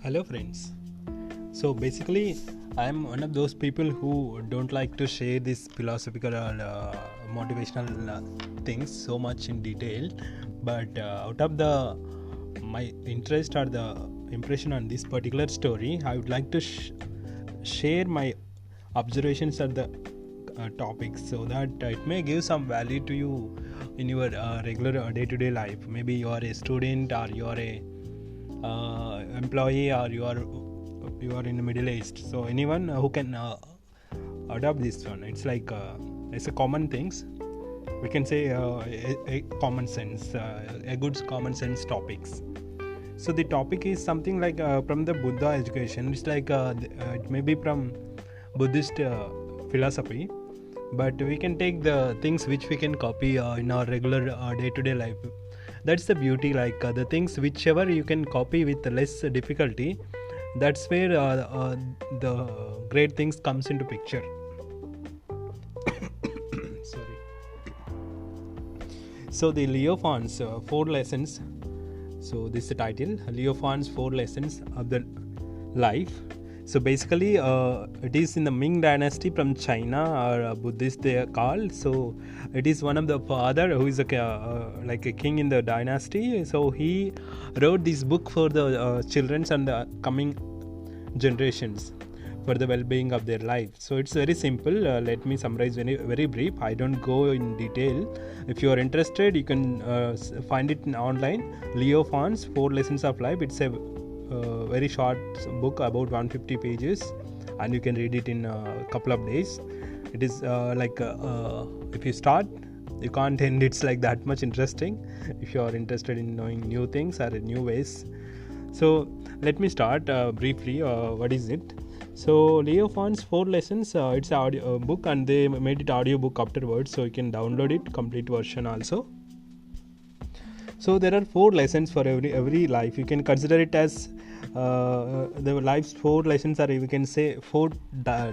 Hello friends. So basically I'm one of those people who don't like to share this philosophical or motivational things so much in detail, but out of my interest or the impression on this particular story, I would like to share my observations of the topics so that it may give some value to you in your regular day-to-day life. Maybe you are a student, or you are a employee, or you are in the middle aged, so anyone who can adopt this one. It's like it's a common things, we can say, a common sense, a good common sense topics. So the topic is something like from the Buddha education. It's like it may be from Buddhist philosophy, but we can take the things which we can copy in our regular day-to-day life. That's the beauty, like the things whichever you can copy with less difficulty, that's where the great things comes into picture. Sorry. So the Leofon's 4 lessons. So this is the title, Leofon's 4 lessons of the life. So basically it is in the Ming dynasty from China, or Buddhist they are called. So it is one of the father who is like a king in the dynasty. So he wrote this book for the children and the coming generations, for the well-being of their life. So it's very simple. Let me summarize very brief. I don't go in detail. If you are interested, you can find it online. Leofon's 4 lessons of life. It's a very short book, about 150 pages, and you can read it in a couple of days. It is if you start, you can't end. It's like that much interesting if you are interested in knowing new things or new ways. So let me start briefly. What is it? So Leofon's 4 lessons, it's an audio book, and they made it audio book afterwards, so you can download it, complete version also. So there are 4 lessons for every life. You can consider it as the life's 4 lessons, or we can say 4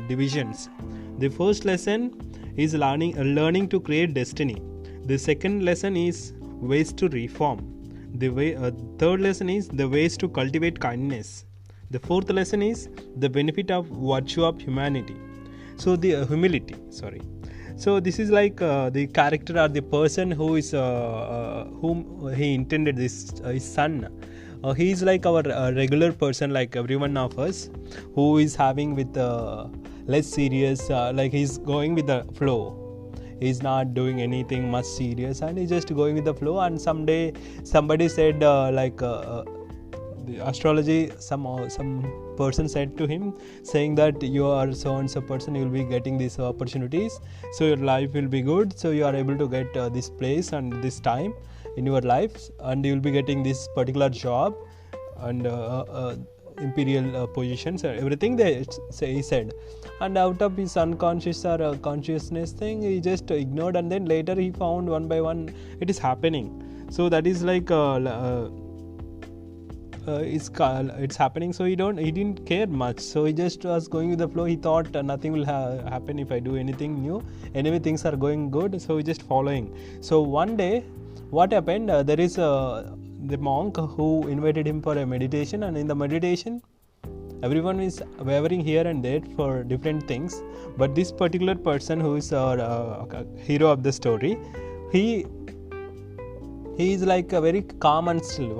divisions. The first lesson is learning to create destiny. The second lesson is ways to reform. The third lesson is the ways to cultivate kindness. The fourth lesson is the benefit of virtue of humanity. So the humility. So this is like the character or the person who is whom he intended, this his son. He is like our regular person, like every one of us, who is having with less serious, like he's going with the flow. He's not doing anything much serious, and he's just going with the flow. And someday somebody said the astrology, some person said to him, saying that you are so and so person, you will be getting these opportunities, so your life will be good, so you are able to get this place and this time in your life, and you will be getting this particular job and imperial positions, everything he said. And out of his unconscious or consciousness thing, he just ignored, and then later he found one by one it is happening. So that is like it's happening. So he didn't care much, so he just was going with the flow. He thought nothing will happen if I do anything new. Anyway, things are going good, so he just following. So one day what happened, there is the monk who invited him for a meditation, and in the meditation everyone is wavering here and there for different things, but this particular person who is our hero of the story, he is like a very calm and still.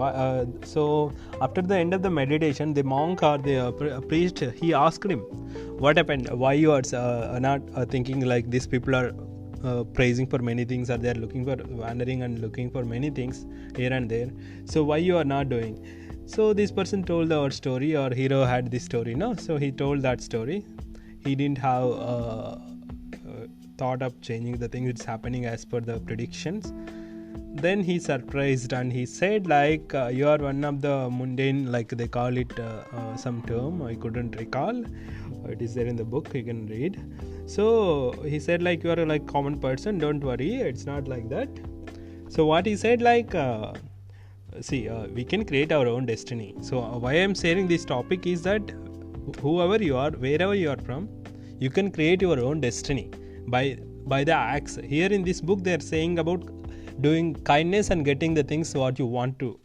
So after the end of the meditation, the monk or the priest, he asked him, what happened, why you are not thinking like these people are praising for many things, or they are looking for wandering and looking for many things here and there, so why you are not doing? So this person told our story. Our hero had this story, no? So he told that story. He didn't have thought of changing the thing. It's happening as per the predictions. Then he surprised, and he said like you are one of the mundane, like they call it some term I couldn't recall. It is there in the book, you can read. So he said like you are like common person, don't worry, it's not like that. So what he said, like we can create our own destiny. So why I am sharing this topic is that whoever you are, wherever you are from, you can create your own destiny by the acts. Here in this book they are saying about doing kindness and getting the things what you want to.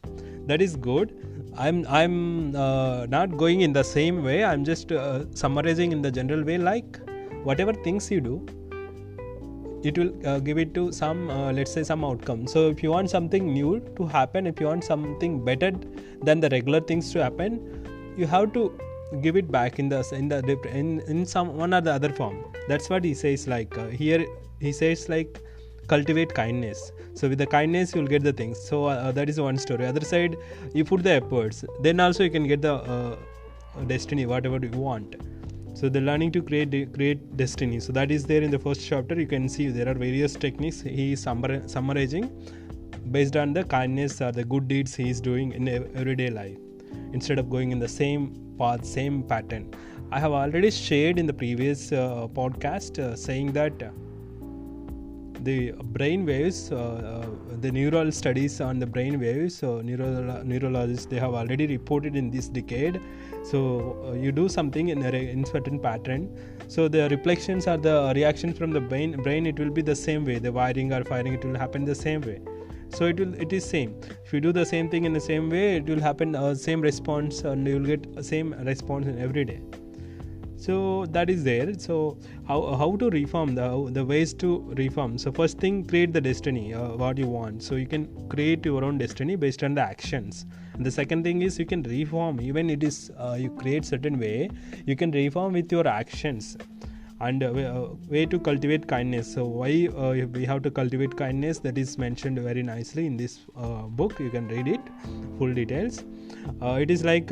That is good. I'm not going in the same way. I'm just summarizing in the general way, like whatever things you do, it will give it to some let's say some outcome. So if you want something new to happen, if you want something better than the regular things to happen, you have to give it back in some one or the other form. That's what he says, like here he says like cultivate kindness. So with the kindness you'll get the things. So that is one story. Other side, you put the efforts, then also you can get the destiny, whatever you want. So the learning to create destiny. So that is there in the first chapter. You can see there are various techniques he is summarizing based on the kindness or the good deeds he is doing in everyday life, instead of going in the same path, same pattern. I have already shared in the previous podcast saying that the brain waves, the neural studies on the brain waves, neurologists, they have already reported in this decade. So you do something in certain pattern, so the reflections or the reactions from the brain, it will be the same way. The wiring or firing, it will happen the same way. So it is same. If you do the same thing in the same way, it will happen same response, and you will get same response in every day. So that is there. So how to reform, the ways to reform. So first thing, create the destiny, what you want. So you can create your own destiny based on the actions. And the second thing is you can reform, even it is you create certain way, you can reform with your actions. And way to cultivate kindness. So why we have to cultivate kindness, that is mentioned very nicely in this book. You can read it full details. It is like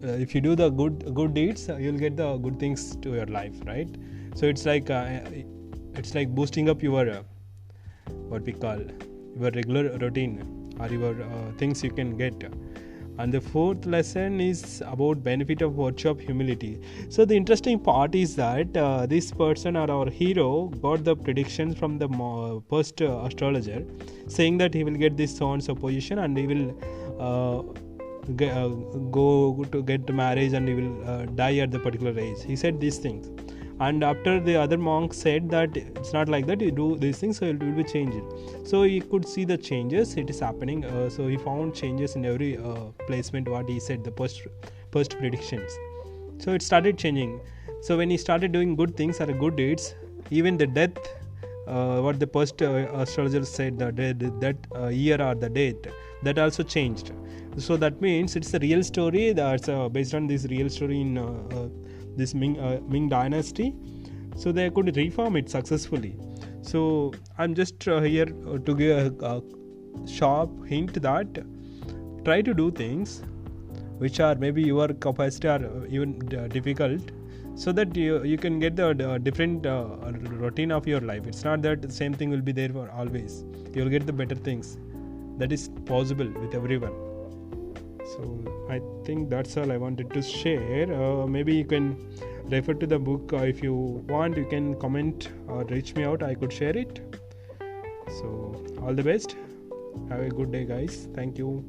if you do the good deeds, you'll get the good things to your life, right? So it's like boosting up your what we call your regular routine or your things you can get. And the fourth lesson is about benefit of virtue of humility. So the interesting part is that this person or our hero got the predictions from the first astrologer, saying that he will get this so and so position, and he will go to get marriage, and he will die at the particular age. He said these things, and after the other monk said that it's not like that, you do these things, so it will be changed. So he could see the changes, it is happening. So he found changes in every placement what he said, the first predictions. So it started changing. So when he started doing good things or good deeds, even the death, what the first astrologer said, that year or the date, that also changed. So that means it's a real story that's based on this real story in this Ming dynasty. So they could reform it successfully. So I'm just here to give a sharp hint that try to do things which are maybe your capacity or even difficult, so that you can get the different routine of your life. It's not that the same thing will be there for always. You'll get the better things. That is possible with everyone. So I think that's all I wanted to share. Maybe you can refer to the book. If you want, you can comment or reach me out. I could share it. So all the best. Have a good day, guys. Thank you.